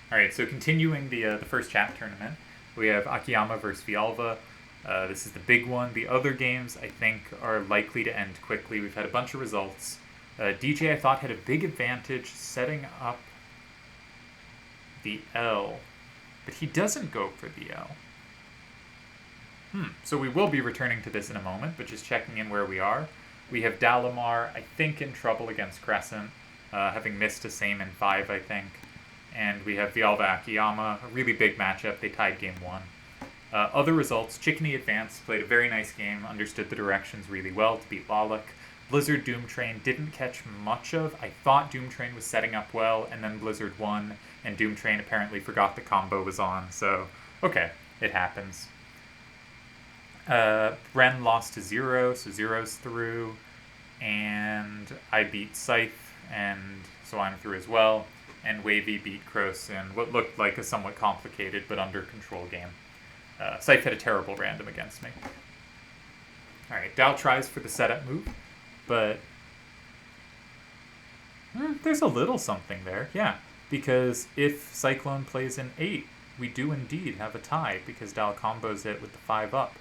All right, so continuing the first chat tournament, we have Akiyama versus Villalba. This is the big one. The other games, I think, are likely to end quickly. We've had a bunch of results. DJ, I thought, had a big advantage setting up the L, but he doesn't go for the L. So we will be returning to this in a moment, but just checking in where we are. We have Dalamar, I think, in trouble against Crescent, having missed a same in 5, I think. And we have Villalba Akiyama, a really big matchup. They tied game 1. Other results, Chickney advanced, played a very nice game, understood the directions really well to beat Lalek. Blizzard Doom Train didn't catch much of. I thought Doom Train was setting up well, and then Blizzard won, and Doom Train apparently forgot the combo was on, so okay, it happens. Ren lost to Zero, so Zero's through, and I beat Scythe, and so I'm through as well, and Wavy beat Kroos in what looked like a somewhat complicated but under control game. Scythe had a terrible random against me. Alright, Dal tries for the setup move, but there's a little something there, yeah, because if Cyclone plays an 8, we do indeed have a tie, because Dal combos it with the 5 up.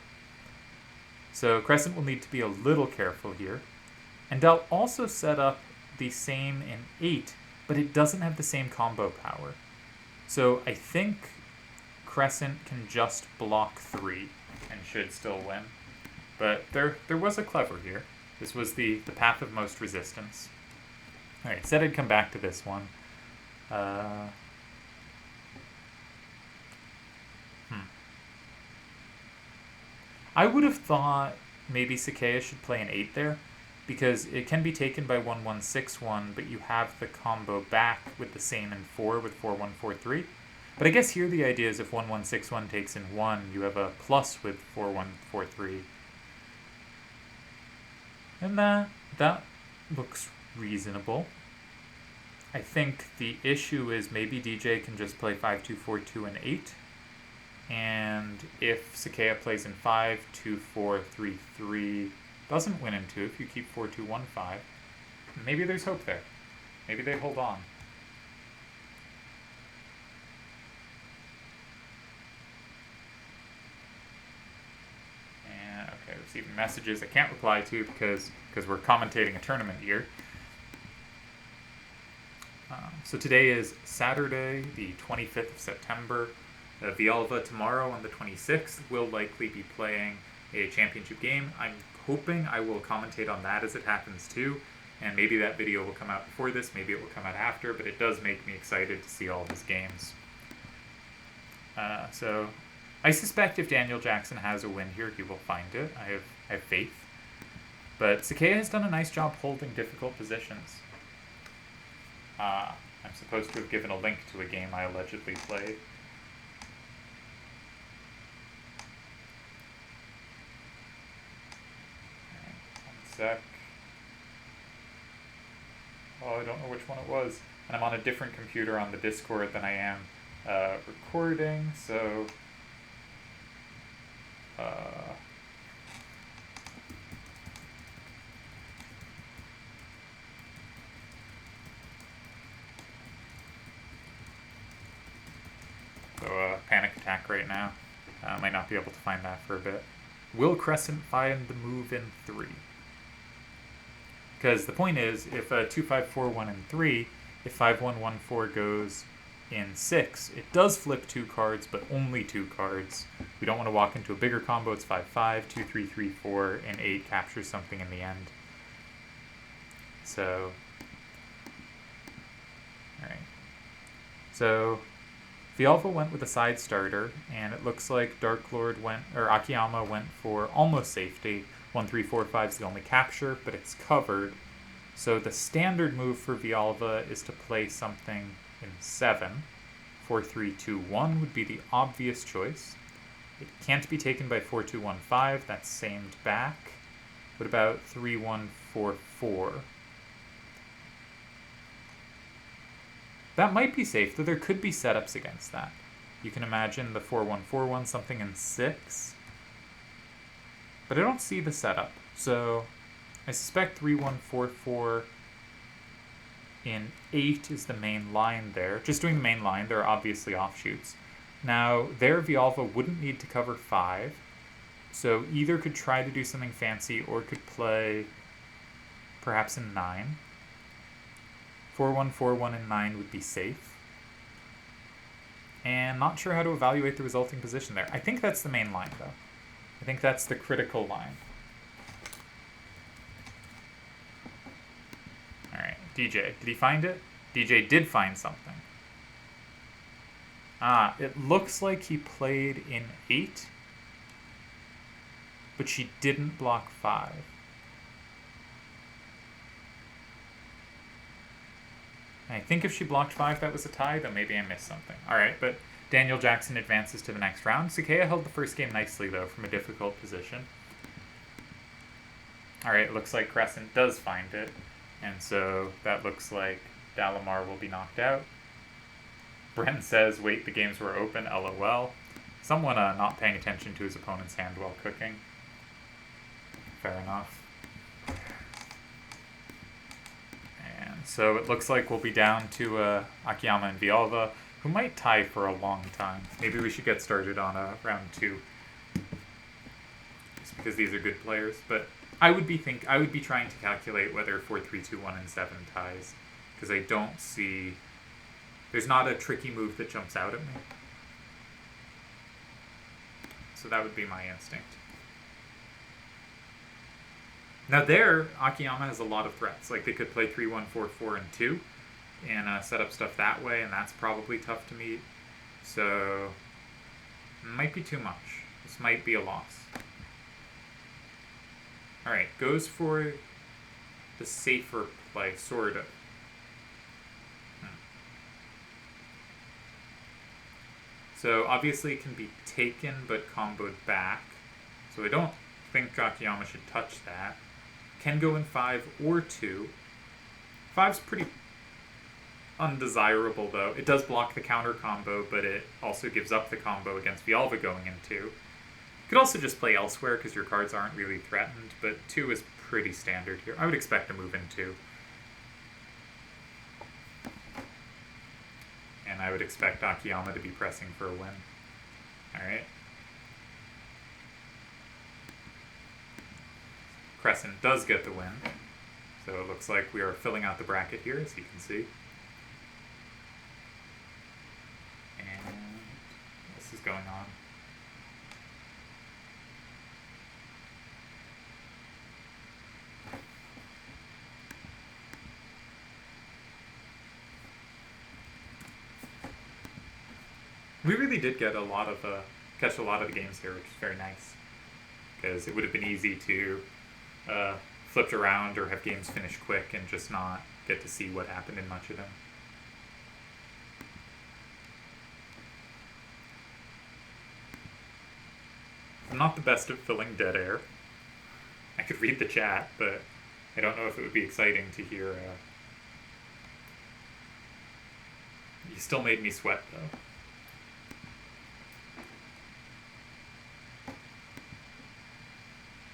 So Crescent will need to be a little careful here. And Dal also set up the same in 8, but it doesn't have the same combo power. So I think Crescent can just block 3 and should still win. But there was a clever here. This was the path of most resistance. Alright, said I'd come back to this one. I would have thought maybe Sakeya should play an 8 there, because it can be taken by 1161, but you have the combo back with the same in 4 with 4143. But I guess here the idea is if 1161 takes in 1, you have a plus with 4143. And that looks reasonable. I think the issue is maybe DJ can just play 5242 and 8. And if Sakeya plays in 5, 2, 4, 3, 3, doesn't win in 2 if you keep 4, 2, 1, 5, maybe there's hope there. Maybe they hold on. And okay, receiving messages I can't reply to because we're commentating a tournament here. So today is Saturday, the 25th of September. Villalba tomorrow on the 26th will likely be playing a championship game. I'm hoping I will commentate on that as it happens too, and maybe that video will come out before this, maybe it will come out after, but it does make me excited to see all of his games. So I suspect if Daniel Jackson has a win here, he will find it. I have faith. But Sakeya has done a nice job holding difficult positions. I'm supposed to have given a link to a game I allegedly played. Sec. Oh, I don't know which one it was. And I'm on a different computer on the Discord than I am recording, so... panic attack right now. Might not be able to find that for a bit. Will Crescent find the move in 3? Because the point is, if 2541 and 3, if 5114 goes in 6, it does flip 2 cards, but only 2 cards. We don't want to walk into a bigger combo. It's 5-5, 2-3-3-4, and 8 captures something in the end. So, alright. So, Villalba went with a side starter, and it looks like Dark Lord Akiyama went for almost safety. 1-3-4-5 is the only capture, but it's covered. So the standard move for Villalba is to play something in 7. 4-3-2-1 would be the obvious choice. It can't be taken by 4-2-1-5, that's samed back. What about 3-1-4-4? That might be safe, though there could be setups against that. You can imagine the 4-1-4-1, something in 6. But I don't see the setup, so I suspect 3-1-4-4 in 8 is the main line there. Just doing the main line, there are obviously offshoots. Now, there Villalba wouldn't need to cover 5, so either could try to do something fancy or could play perhaps in 9. 4-1, 4-1, and 9 would be safe. And not sure how to evaluate the resulting position there. I think that's the main line, though. I think that's the critical line. Alright, DJ. Did he find it? DJ did find something. It looks like he played in 8, but she didn't block 5. I think if she blocked 5, that was a tie, though maybe I missed something. Alright, but Daniel Jackson advances to the next round. Sakea held the first game nicely, though, from a difficult position. Alright, it looks like Crescent does find it, and so that looks like Dalamar will be knocked out. Brent says, wait, the games were open, LOL. Someone not paying attention to his opponent's hand while cooking. Fair enough. So it looks like we'll be down to Akiyama and Villalba, who might tie for a long time. Maybe we should get started on round 2, just because these are good players. But I would be trying to calculate whether 4, 3, 2, 1, and 7 ties, because I don't see. There's not a tricky move that jumps out at me. So that would be my instinct. Now there, Akiyama has a lot of threats. Like, they could play 3, 1, 4, 4, and 2, and set up stuff that way, and that's probably tough to meet. So, it might be too much. This might be a loss. Alright, goes for the safer play, sort of. So, obviously it can be taken, but comboed back. So I don't think Akiyama should touch that. Can go in 5 or 2. 5's pretty undesirable, though. It does block the counter combo, but it also gives up the combo against Villalba going in 2. You could also just play elsewhere because your cards aren't really threatened, but 2 is pretty standard here. I would expect a move in 2. And I would expect Akiyama to be pressing for a win. Alright. Crescent does get the win. So it looks like we are filling out the bracket here, as you can see. And what else is going on? We really did get catch a lot of the games here, which is very nice. Because it would have been easy to flipped around or have games finish quick and just not get to see what happened in much of them. I'm not the best at filling dead air. I could read the chat, but I don't know if it would be exciting to hear. You still made me sweat, though.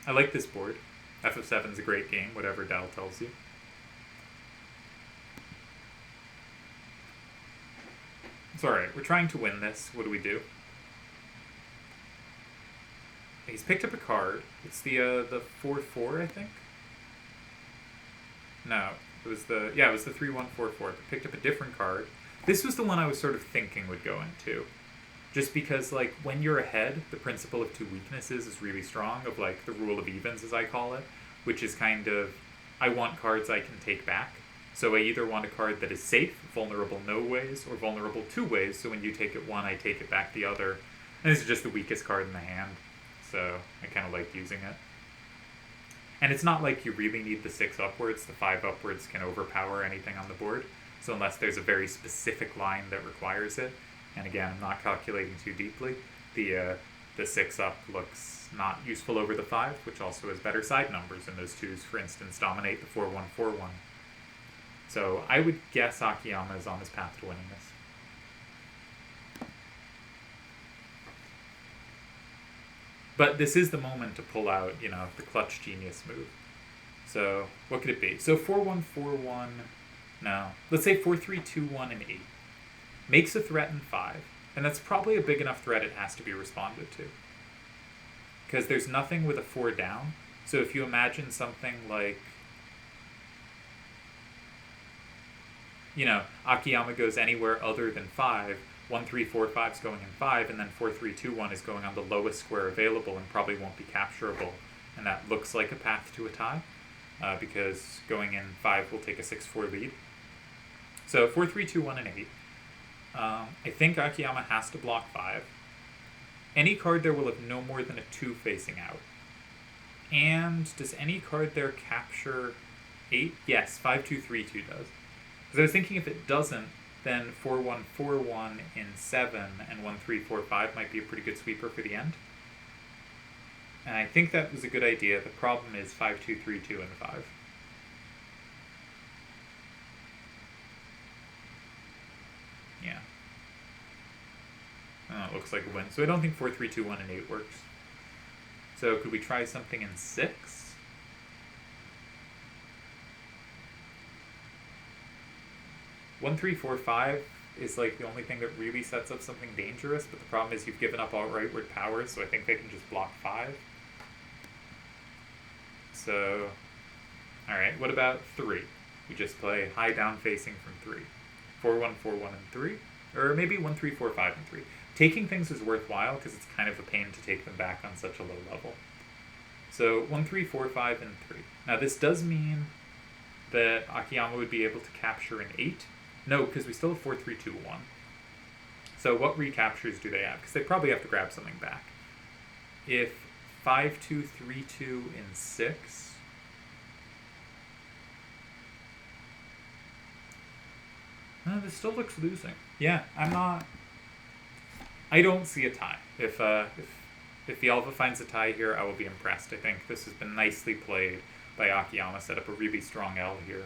I like this board. FF7 is a great game, whatever Dal tells you. It's alright, we're trying to win this. What do we do? He's picked up a card. It's the 4-4, I think? No, it was the 3-1-4-4, but picked up a different card. This was the one I was sort of thinking would go into. Just because, like, when you're ahead, the principle of 2 weaknesses is really strong, of, like, the rule of evens, as I call it, which is kind of, I want cards I can take back. So I either want a card that is safe, vulnerable no ways, or vulnerable 2 ways, so when you take it one, I take it back the other. And this is just the weakest card in the hand, so I kind of like using it. And it's not like you really need the 6 upwards, the 5 upwards can overpower anything on the board, so unless there's a very specific line that requires it, and again, I'm not calculating too deeply, the 6 up looks not useful over the 5, which also has better side numbers, and those 2s, for instance, dominate the 4-1-4-1. So I would guess Akiyama is on his path to winning this. But this is the moment to pull out, you know, the clutch genius move. So what could it be? So 4-1-4-1 No. Let's say 4, 3, 2, 1, and 8. Makes a threat in 5. And that's probably a big enough threat it has to be responded to. Because there's nothing with a 4 down. So if you imagine something like, you know, Akiyama goes anywhere other than 5, 1, 3, 4, 5 is going in 5, and then 4, 3, 2, 1 is going on the lowest square available and probably won't be capturable. And that looks like a path to a tie, because going in 5 will take a 6-4 lead. So 4, 3, 2, 1, and 8. I think Akiyama has to block 5. Any card there will have no more than a 2 facing out. And does any card there capture 8? Yes, 5, 2, 3, 2 does. Because I was thinking if it doesn't, then 4, 1, 4, 1 in 7 and 1, 3, 4, 5 might be a pretty good sweeper for the end. And I think that was a good idea. The problem is 5, 2, 3, 2, and 5. Yeah. Oh, it looks like a win. So I don't think 4, 3, 2, 1, and 8 works. So could we try something in 6? One, 3, 4, 5 is like the only thing that really sets up something dangerous, but the problem is you've given up all rightward powers, so I think they can just block 5. So, alright, what about 3? We just play high down facing from 3. 4, 1, 4, 1, and 3. Or maybe 1, 3, 4, 5, and 3. Taking things is worthwhile because it's kind of a pain to take them back on such a low level. So 1, 3, 4, 5, and 3. Now this does mean that Akiyama would be able to capture an 8. No, because we still have 4, 3, 2, 1. So what recaptures do they have? Because they probably have to grab something back. If 5, 2, 3, 2 in 6... No, this still looks losing. Yeah, I don't see a tie. If Villalba finds a tie here, I will be impressed. I think this has been nicely played by Akiyama, set up a really strong L here.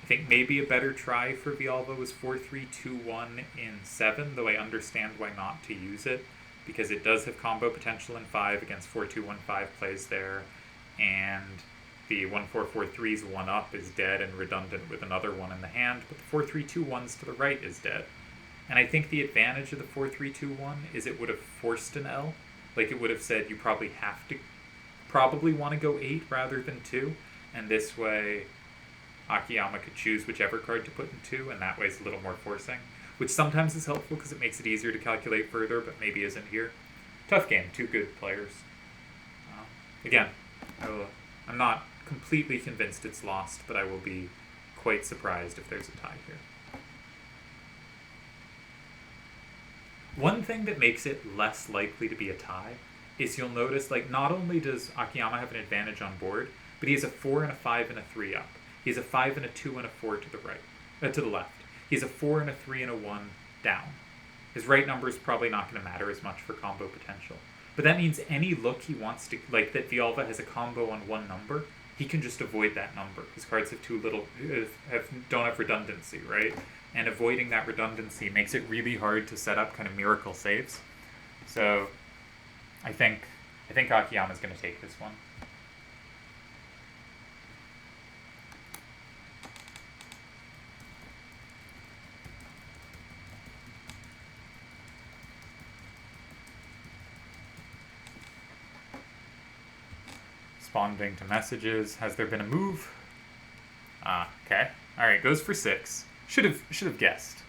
I think maybe a better try for Villalba was 4, 3, 2, 1 in 7, though I understand why not to use it, because it does have combo potential in 5 against 4, 2, 1, 5 plays there, and the 1, 4, 4, 3's 1-up is dead and redundant with another 1 in the hand, but the 4, 3, 2, 1's to the right is dead. And I think the advantage of the 4, 3, 2, 1 is it would have forced an L. Like, it would have said you probably want to go 8 rather than 2, and this way Akiyama could choose whichever card to put in 2, and that way it's a little more forcing, which sometimes is helpful because it makes it easier to calculate further, but maybe isn't here. Tough game, 2 good players. Again, I'm not completely convinced it's lost, but I will be quite surprised if there's a tie here. One thing that makes it less likely to be a tie is you'll notice, like, not only does Akiyama have an advantage on board, but he has a 4 and a 5 and a 3 up. He has a 5 and a 2 and a 4 to the right, to the left. He has a 4 and a 3 and a 1 down. His right number is probably not going to matter as much for combo potential. But that means any look he wants to, like that Villalba has a combo on one number, he can just avoid that number. His cards have don't have redundancy, right? And avoiding that redundancy makes it really hard to set up kind of miracle saves. So I think Akiyama's going to take this one. Responding to messages. Has there been a move? Okay. Alright, goes for 6. Should have guessed.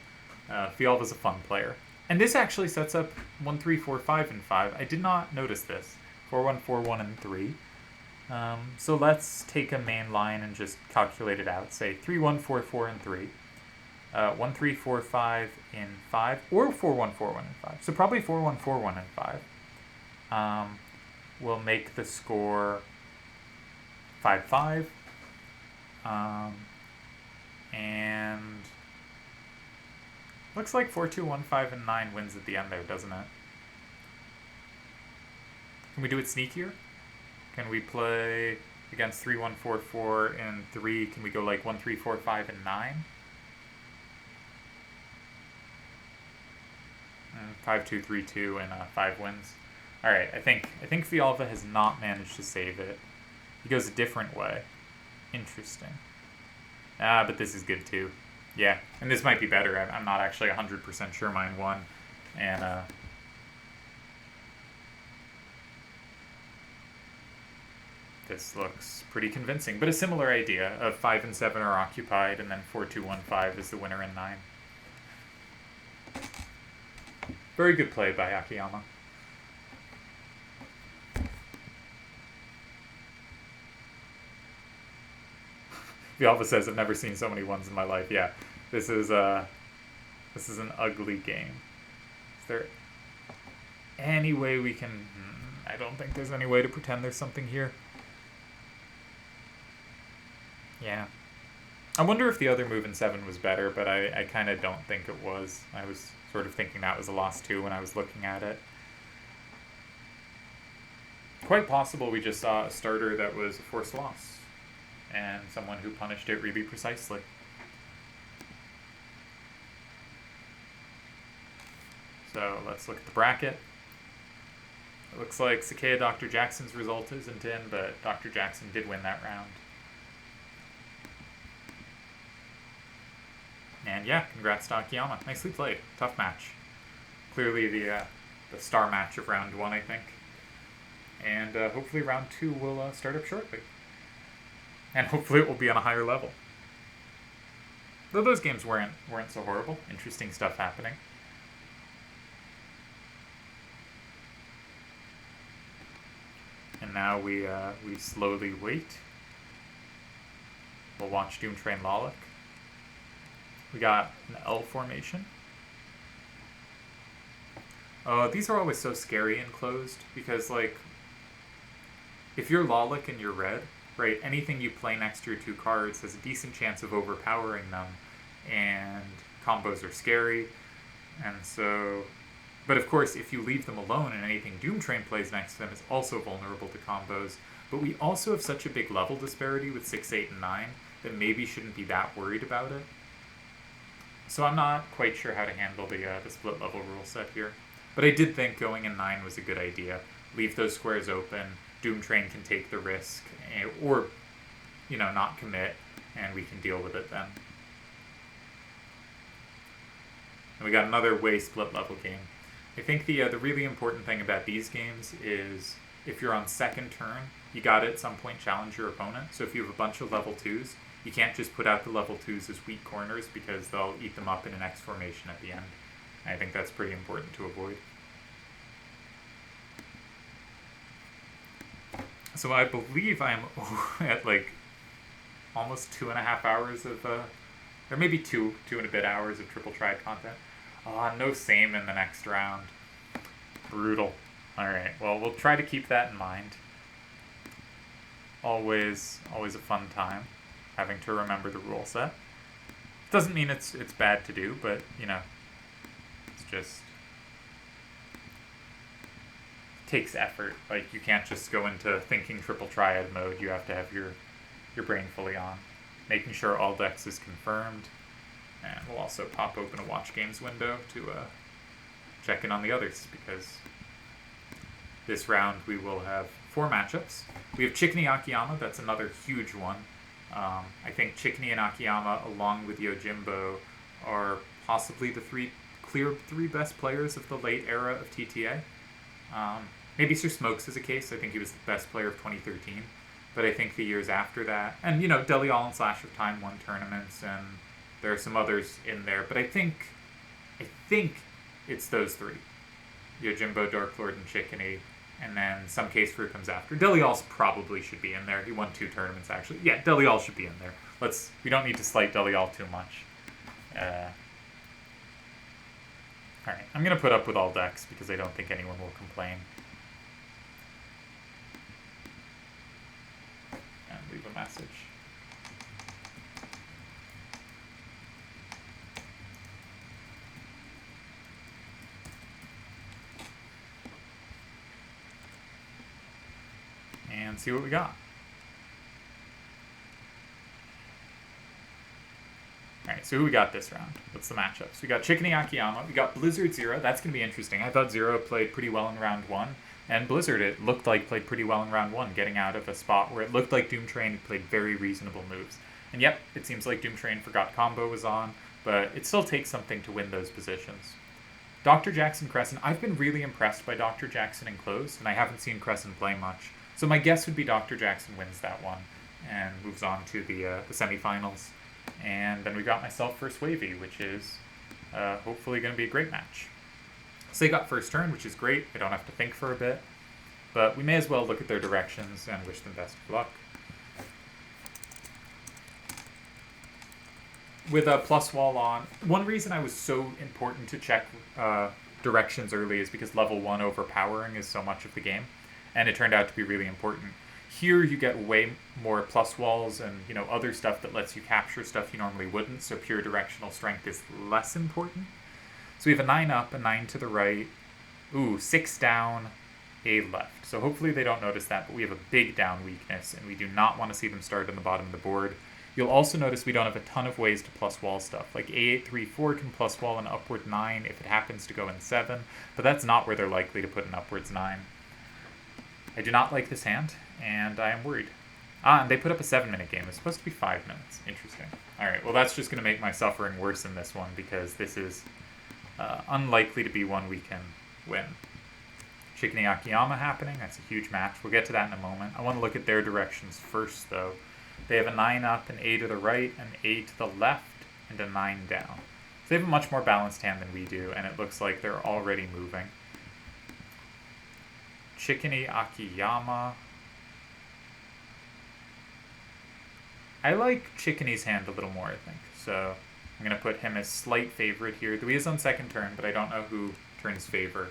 Villalba's a fun player. And this actually sets up 1, 3, 4, 5, and 5. I did not notice this. 4, 1, 4, 1, and 3. So let's take a main line and just calculate it out. Say 3, 1, 4, 4, and 3. 1, 3, 4, 5 in 5. Or 4, 1, 4, 1, and 5. So probably 4, 1, 4, 1, and 5. We'll make the score 5, 5. And looks like 4, 2, 1, 5, and 9 wins at the end there, doesn't it? Can we do it sneakier? Can we play against 3, 1, 4, 4, and 3? Can we go like 1, 3, 4, 5, and 9? 5, 2, 3, 2, and 5 wins. Alright, I think Villalba has not managed to save it. He goes a different way. Interesting. But this is good too. Yeah, and this might be better. I'm not actually 100% sure mine won. And this looks pretty convincing. But a similar idea of 5 and 7 are occupied, and then 4, 2, 1, 5 is the winner in 9. Very good play by Akiyama. Vialva says, I've never seen so many ones in my life. Yeah, this is an ugly game. Is there any way we can... I don't think there's any way to pretend there's something here. Yeah. I wonder if the other move in 7 was better, but I kind of don't think it was. I was sort of thinking that was a loss too when I was looking at it. Quite possible we just saw a starter that was a forced loss, and someone who punished it really precisely. So let's look at the bracket. It looks like Sakae Dr. Jackson's result isn't in, but Dr. Jackson did win that round. And yeah, congrats to Akiyama. Nicely played. Tough match. Clearly the star match of round 1, I think. And hopefully round 2 will start up shortly. And hopefully it will be on a higher level. Though those games weren't so horrible. Interesting stuff happening. And now we slowly wait. We'll watch Doom Train Lolic. We got an L formation. These are always so scary and closed because, like, if you're Lolic and you're red, right, anything you play next to your 2 cards has a decent chance of overpowering them, and combos are scary, and so... But of course, if you leave them alone and anything Doom Train plays next to them is also vulnerable to combos. But we also have such a big level disparity with 6, 8, and 9 that maybe shouldn't be that worried about it. So I'm not quite sure how to handle the split level rule set here. But I did think going in 9 was a good idea. Leave those squares open, Doom Train can take the risk, or, you know, not commit, and we can deal with it then. And we got another way split level game. I think the really important thing about these games is if you're on second turn, you gotta at some point challenge your opponent. So if you have a bunch of level 2s, you can't just put out the level 2s as weak corners because they'll eat them up in an X formation at the end. And I think that's pretty important to avoid. So I believe I'm at like almost 2.5 hours of, or maybe two and a bit hours of Triple Triad content. No same in the next round. Brutal. Alright, well, we'll try to keep that in mind. Always a fun time, having to remember the rule set. Doesn't mean it's bad to do, but, you know, it's just... takes effort. Like, you can't just go into thinking Triple Triad mode. You have to have your brain fully on. Making sure all decks is confirmed. And we'll also pop open a watch games window to check in on the others, because this round we will have 4 matchups. We have Chikini Akiyama, that's another huge one. I think Chikini and Akiyama, along with Yojimbo, are possibly the clear three best players of the late era of TTA. Maybe Sir Smokes is a case. I think he was the best player of 2013. But I think the years after that, and, you know, Delial and Slash of Time won tournaments, and there are some others in there, but I think it's those 3. Yojimbo, Dark Lord, and Chikini, and then some case for it comes after. Delial probably should be in there. He won 2 tournaments, actually. Yeah, Delial should be in there. We don't need to slight Delial too much. Alright, I'm going to put up with all decks because I don't think anyone will complain. And leave a message. And see what we got. Alright, so who we got this round? What's the matchups? We got Chikini Akiyama, we got Blizzard Zero. That's going to be interesting. I thought Zero played pretty well in round 1, and Blizzard, it looked like, played pretty well in round 1, getting out of a spot where it looked like Doom Train played very reasonable moves. And yep, it seems like Doom Train forgot combo was on. but it still takes something to win those positions. Dr. Jackson Crescent, I've been really impressed by Dr. Jackson Enclosed, and I haven't seen Crescent play much. So my guess would be Dr. Jackson wins that one and moves on to the semifinals. And then we got myself first wavy, which is hopefully going to be a great match. So they got first turn, which is great. I don't have to think for a bit. But we may as well look at their directions and wish them best of luck. With a plus wall on, one reason I was so important to check directions early is because level 1 overpowering is so much of the game, and it turned out to be really important. Here you get way more plus walls and other stuff that lets you capture stuff you normally wouldn't, so pure directional strength is less important. So we have a 9 up, a 9 to the right, 6 down, a left. So hopefully they don't notice that, but we have a big down weakness, and we do not want to see them start on the bottom of the board. You'll also notice we don't have a ton of ways to plus wall stuff. Like A8, 3, 4 can plus wall an upward 9 if it happens to go in 7, but that's not where they're likely to put an upwards 9. I do not like this hand, and I am worried. And they put up a 7-minute game. It's supposed to be 5 minutes. Interesting. Alright, well that's just going to make my suffering worse in this one, because this is unlikely to be one we can win. Chikini Akiyama happening. That's a huge match. We'll get to that in a moment. I want to look at their directions first, though. They have a 9 up, an A to the right, an A to the left, and a 9 down. So they have a much more balanced hand than we do, and it looks like they're already moving. Chikini Akiyama. I like Chikini's hand a little more, I think. So I'm going to put him as slight favorite here. Though he is on second turn, but I don't know who turns favor.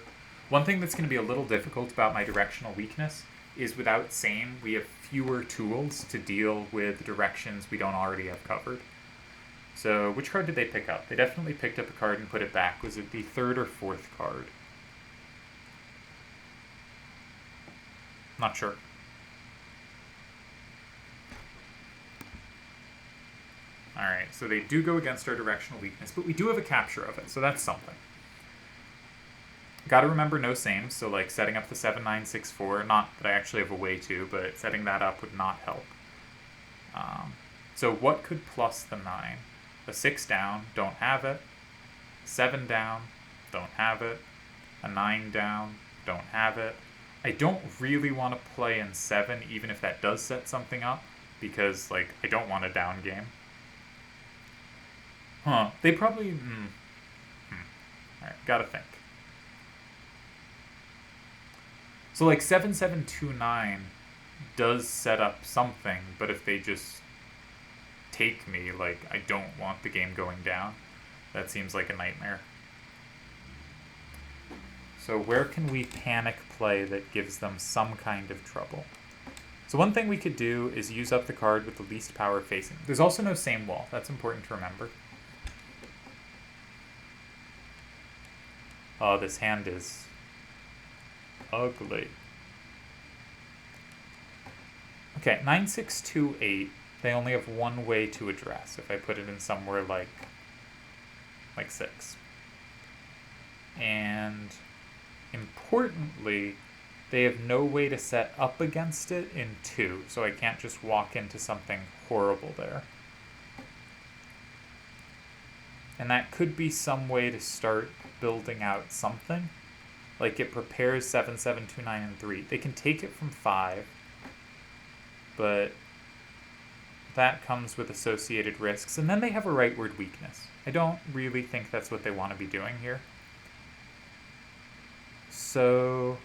One thing that's going to be a little difficult about my directional weakness is without Same, we have fewer tools to deal with directions we don't already have covered. So which card did they pick up? They definitely picked up a card and put it back. Was it the third or fourth card? Not sure. Alright, so they do go against our directional weakness, but we do have a capture of it, so that's something. Gotta remember no Same, so like setting up the 7-9-6-4, not that I actually have a way to, but setting that up would not help. So what could plus the 9? A 6 down, don't have it. 7 down, don't have it. A 9 down, don't have it. I don't really want to play in 7, even if that does set something up, because like I don't want a down game. They probably... Alright, gotta think. So like 7-7-2-9 does set up something, but if they just take me, like I don't want the game going down. That seems like a nightmare. So where can we panic play that gives them some kind of trouble? So one thing we could do is use up the card with the least power facing. There's also no Same wall. That's important to remember. Oh, this hand is ugly. Okay, 9-6-2-8. They only have one way to address. If I put it in somewhere like 6. And importantly, they have no way to set up against it in 2, so I can't just walk into something horrible there. And that could be some way to start building out something. Like it prepares 7-7-2-9 and 3. They can take it from 5, but that comes with associated risks. And then they have a rightward weakness. I don't really think that's what they want to be doing here. So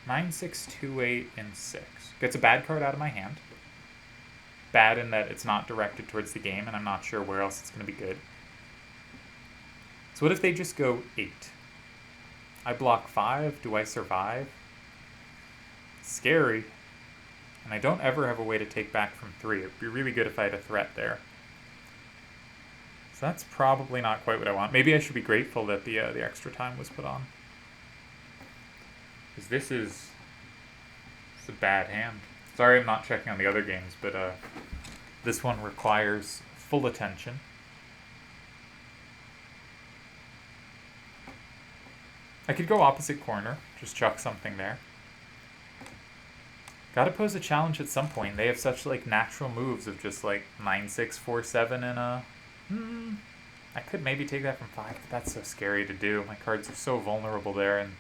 9-6-2-8 and 6. Gets a bad card out of my hand. Bad in that it's not directed towards the game, and I'm not sure where else it's going to be good. So what if they just go 8? I block 5. Do I survive? Scary. And I don't ever have a way to take back from 3. It would be really good if I had a threat there. So that's probably not quite what I want. Maybe I should be grateful that the extra time was put on. Because this is a bad hand. Sorry I'm not checking on the other games, but this one requires full attention. I could go opposite corner, just chuck something there. Gotta pose a challenge at some point. They have such like natural moves of just like 9-6-4-7 and a... I could maybe take that from 5, but that's so scary to do. My cards are so vulnerable there, and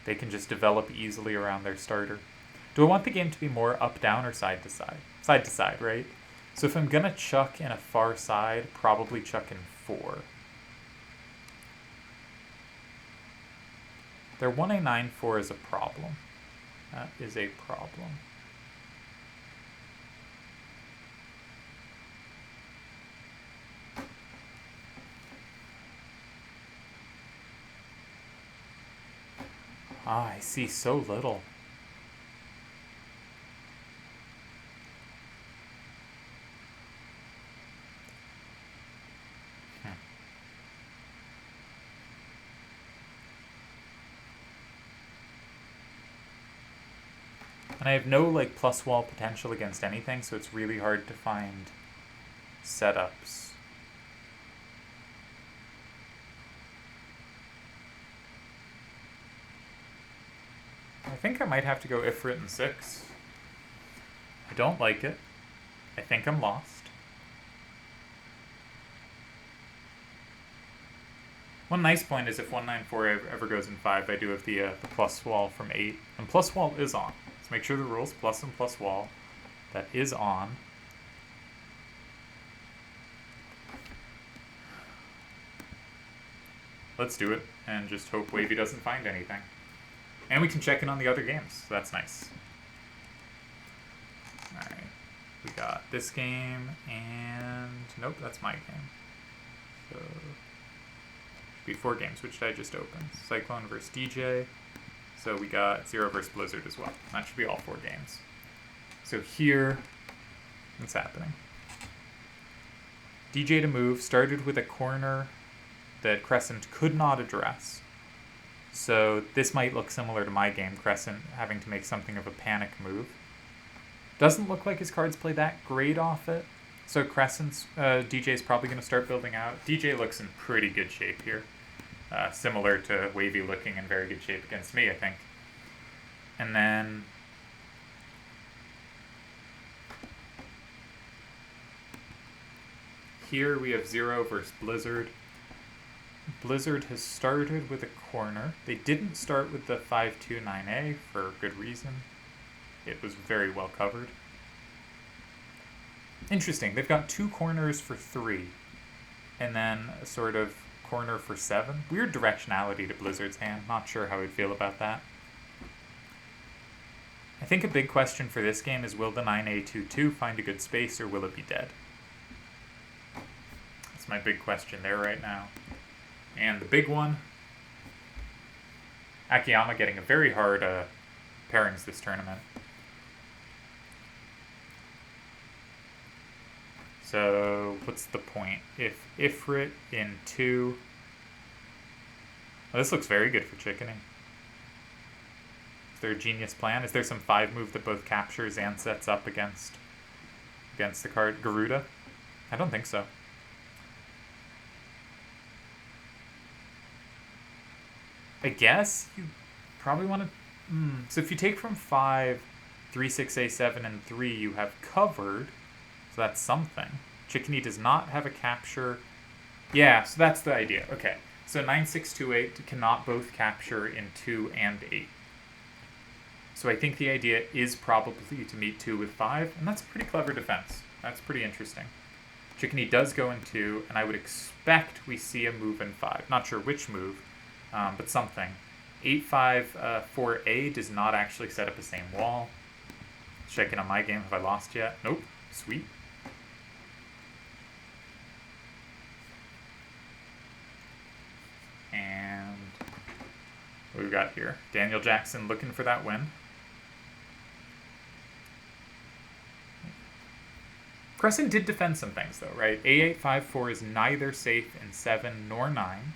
they can just develop easily around their starter. Do I want the game to be more up-down or side-to-side? Side-to-side, right? So if I'm going to chuck in a far side, probably chuck in 4. Their 1A 9-4 is a problem. That is a problem. Ah, I see so little. And I have no like plus wall potential against anything, so it's really hard to find setups. I think I might have to go Ifrit in 6. I don't like it. I think I'm lost. One nice point is if 194 ever goes in 5, I do have the plus wall from 8. And plus wall is on. So make sure the rules plus and plus wall. That is on. Let's do it and just hope Wavy doesn't find anything. And we can check in on the other games, so that's nice. Alright, we got this game, and nope, that's my game. So, should be 4 games, which did I just open? Cyclone versus DJ. So we got Zero versus Blizzard as well. That should be all 4 games. So here, what's happening? DJ to move started with a corner that Crescent could not address. So this might look similar to my game, Crescent having to make something of a panic move. Doesn't look like his cards play that great off it. So Crescent's, DJ's probably going to start building out. DJ looks in pretty good shape here. Similar to Wavy looking in very good shape against me, I think. And then here we have Zero versus Blizzard. Blizzard has started with a corner. They didn't start with the 529A for good reason. It was very well covered. Interesting, they've got 2 corners for 3, and then a sort of corner for 7. Weird directionality to Blizzard's hand. Not sure how I'd feel about that. I think a big question for this game is, will the 9A22 find a good space, or will it be dead? That's my big question there right now. And the big one, Akiyama getting a very hard pairings this tournament. So what's the point? If Ifrit in 2... Oh, this looks very good for chickening. Is there a genius plan? Is there some 5 move that both captures and sets up against the card Garuda? I don't think so. I guess you probably want to... So if you take from 5, 3, 6, A7, and 3, you have covered. So that's something. Chickeny does not have a capture. Yeah, so that's the idea. Okay, so 9, 6, 2, 8 cannot both capture in 2 and 8. So I think the idea is probably to meet 2 with 5, and that's a pretty clever defense. That's pretty interesting. Chickeny does go in 2, and I would expect we see a move in 5. Not sure which move. But something. 8-5 4A does not actually set up the same wall. Checking on my game. Have I lost yet? Nope. Sweet. And what we've got here. Daniel Jackson looking for that win. Crescent did defend some things though, right? A8-5-4 is neither safe in 7 nor 9.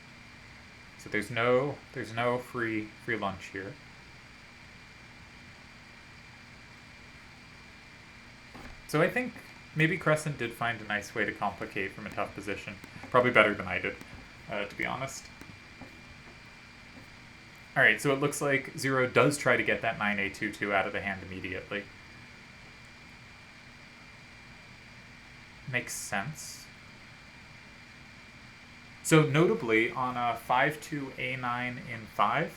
So there's no free lunch here. So I think maybe Crescent did find a nice way to complicate from a tough position. Probably better than I did, to be honest. Alright, so it looks like Zero does try to get that 9A22 out of the hand immediately. Makes sense. So notably, on a 5-2 A9 in 5,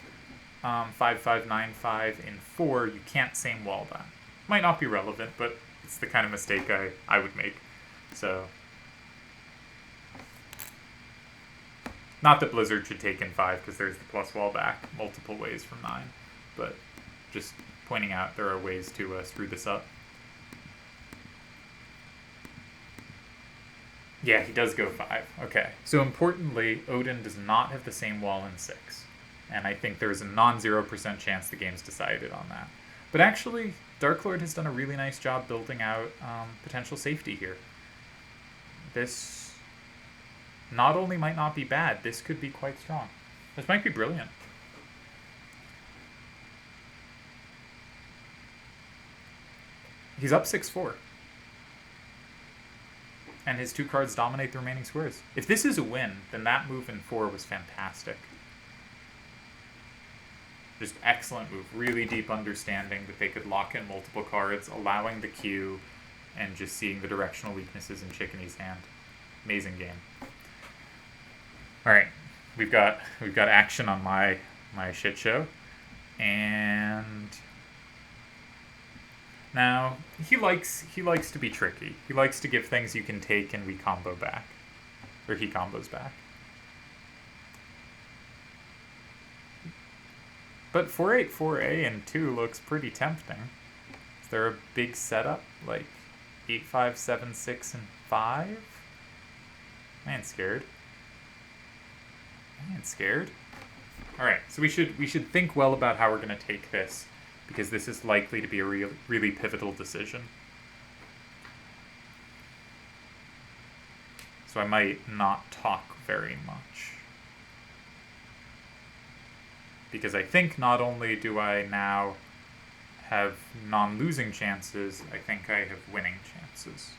5-5-9-5 in 4, you can't same wall that. Might not be relevant, but it's the kind of mistake I would make. So, not that Blizzard should take in 5, because there's the plus wall back multiple ways from 9, but just pointing out there are ways to screw this up. Yeah, he does go 5. Okay. So importantly, Odin does not have the same wall in 6. And I think there's a non-0% chance the game's decided on that. But actually, Dark Lord has done a really nice job building out potential safety here. This not only might not be bad, this could be quite strong. This might be brilliant. He's up 6-4. And his 2 cards dominate the remaining squares. If this is a win, then that move in 4 was fantastic. Just excellent move. Really deep understanding that they could lock in multiple cards, allowing the queue, and just seeing the directional weaknesses in Chickeny's hand. Amazing game. All right, we've got action on my shit show, and now he likes to be tricky. He likes to give things you can take and we combo back, or he combos back. But 4-8-4A and 2 looks pretty tempting. Is there a big setup like 8-5-7-6 and 5? I ain't scared. All right, so we should think well about how we're gonna take this, because this is likely to be a really pivotal decision. So I might not talk very much, because I think not only do I now have non-losing chances, I think I have winning chances.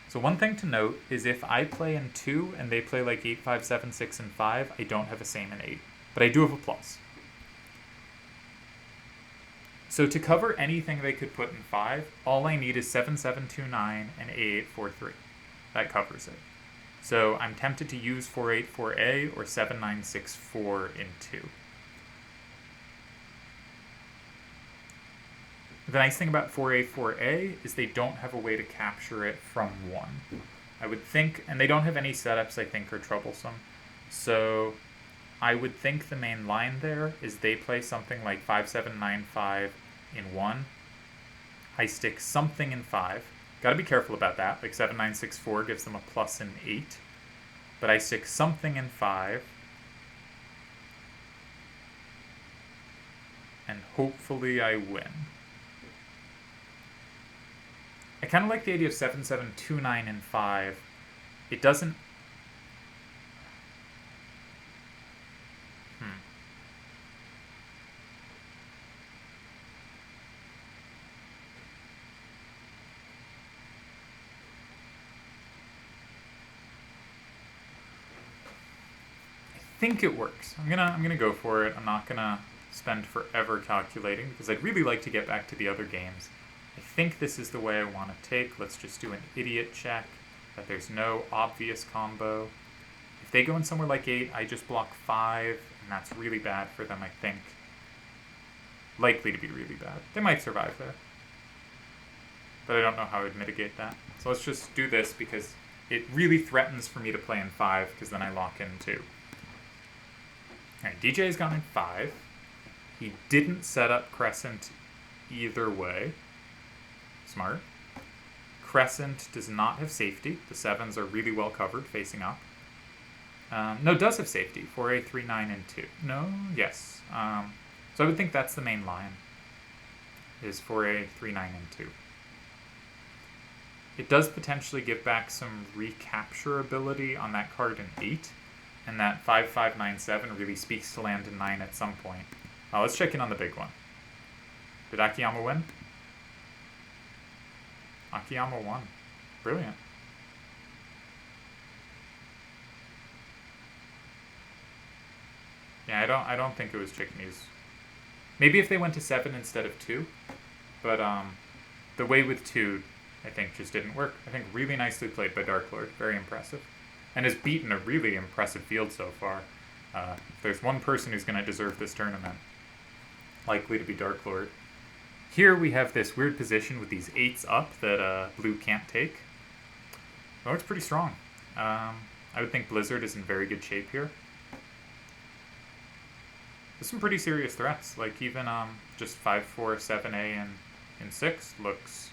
So one thing to note is if I play in 2 and they play like 8-5-7-6 and 5, I don't have a same in 8, but I do have a plus. So to cover anything they could put in 5, all I need is 7-7-2-9 and A8-4-3. That covers it. So I'm tempted to use 4-8-4A or 7-9-6-4 in 2. The nice thing about 4-8-4A is they don't have a way to capture it from 1. I would think, and they don't have any setups I think are troublesome. So I would think the main line there is they play something like 5-7-9-5 in 1. I stick something in 5. Gotta be careful about that. Like 7-9-6-4 gives them a plus in 8. But I stick something in 5. And hopefully I win. I kind of like the idea of 7-7-2-9 and 5. It doesn't... I think it works. I'm gonna go for it. I'm not gonna spend forever calculating, because I'd really like to get back to the other games. I think this is the way I want to take. Let's just do an idiot check, that there's no obvious combo. If they go in somewhere like 8, I just block 5, and that's really bad for them, I think. Likely to be really bad. They might survive there, but I don't know how I'd mitigate that. So let's just do this, because it really threatens for me to play in 5, because then I lock in 2. Alright, DJ's gone in 5. He didn't set up Crescent either way. Smart. Crescent does not have safety. The 7s are really well covered facing up. No, does have safety. 4A, 3, 9, and 2. No? Yes. So I would think that's the main line, is 4A, 3, 9, and 2. It does potentially give back some recapture ability on that card in 8, and that 5-5-9-7 really speaks to land in 9 at some point. Let's check in on the big one. Did Akiyama win? Akiyama won. Brilliant. Yeah, I don't think it was Chickeny's Maybe if they went to 7 instead of 2, but the way with 2, I think, just didn't work. I think really nicely played by Dark Lord, very impressive, and has beaten a really impressive field so far. If there's one person who's going to deserve this tournament, likely to be Dark Lord. Here we have this weird position with these 8s up that blue can't take. Oh, it's pretty strong. I would think Blizzard is in very good shape here. There's some pretty serious threats, like even just 5-4, 7A, and in 6 looks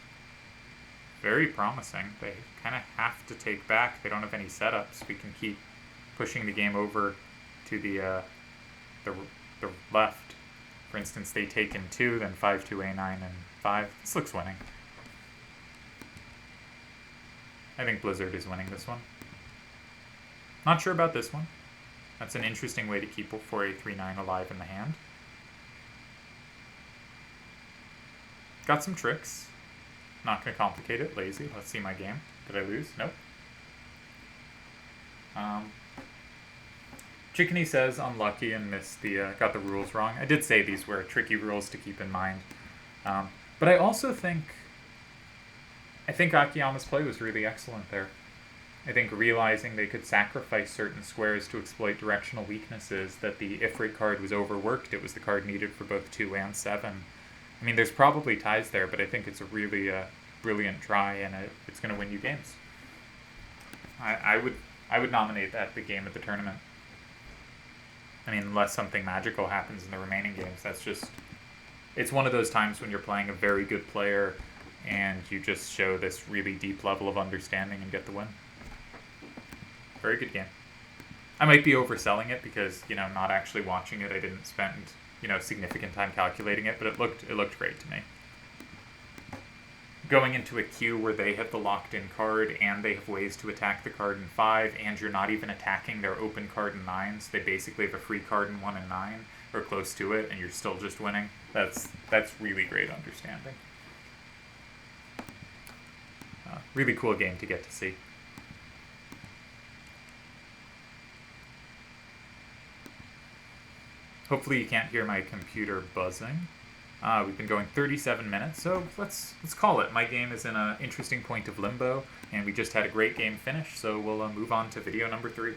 very promising. They kind of have to take back. They don't have any setups. We can keep pushing the game over to the left. For instance, they take in 2, then 5-2, A9, and 5. This looks winning. I think Blizzard is winning this one. Not sure about this one. That's an interesting way to keep 4A3-9 alive in the hand. Got some tricks. Not going to complicate it. Lazy. Let's see my game. Did I lose? Nope. Chickeny says unlucky and missed the got the rules wrong. I did say these were tricky rules to keep in mind. But I also think Akiyama's play was really excellent there. I think realizing they could sacrifice certain squares to exploit directional weaknesses, that the Ifrit card was overworked. It was the card needed for both 2 and 7. I mean, there's probably ties there, but I think it's a really brilliant try, and it's going to win you games. I would nominate that the game of the tournament. I mean, unless something magical happens in the remaining games, it's one of those times when you're playing a very good player and you just show this really deep level of understanding and get the win. Very good game. I might be overselling it because, not actually watching it, I didn't spend, significant time calculating it, but it looked great to me. Going into a queue where they have the locked-in card and they have ways to attack the card in 5, and you're not even attacking their open card in 9s, they basically have a free card in 1 and 9, or close to it, and you're still just winning. That's really great understanding. Really cool game to get to see. Hopefully you can't hear my computer buzzing. We've been going 37 minutes, so let's call it. My game is in an interesting point of limbo, and we just had a great game finish, so we'll move on to video number 3.